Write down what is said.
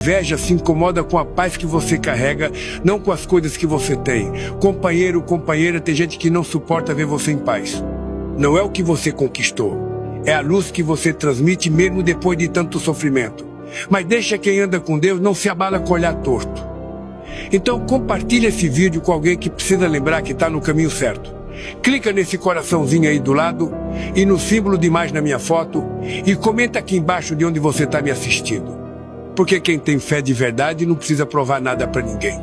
inveja se incomoda com a paz que você carrega, não com as coisas que você tem. Companheiro, companheira, tem gente que não suporta ver você em paz. Não é o que você conquistou, é a luz que você transmite mesmo depois de tanto sofrimento. Mas deixa quem anda com Deus não se abala com olhar torto. Então compartilha esse vídeo com alguém que precisa lembrar que está no caminho certo. Clica nesse coraçãozinho aí do lado e no símbolo de mais na minha foto e comenta aqui embaixo de onde você está me assistindo. Porque quem tem fé de verdade não precisa provar nada para ninguém.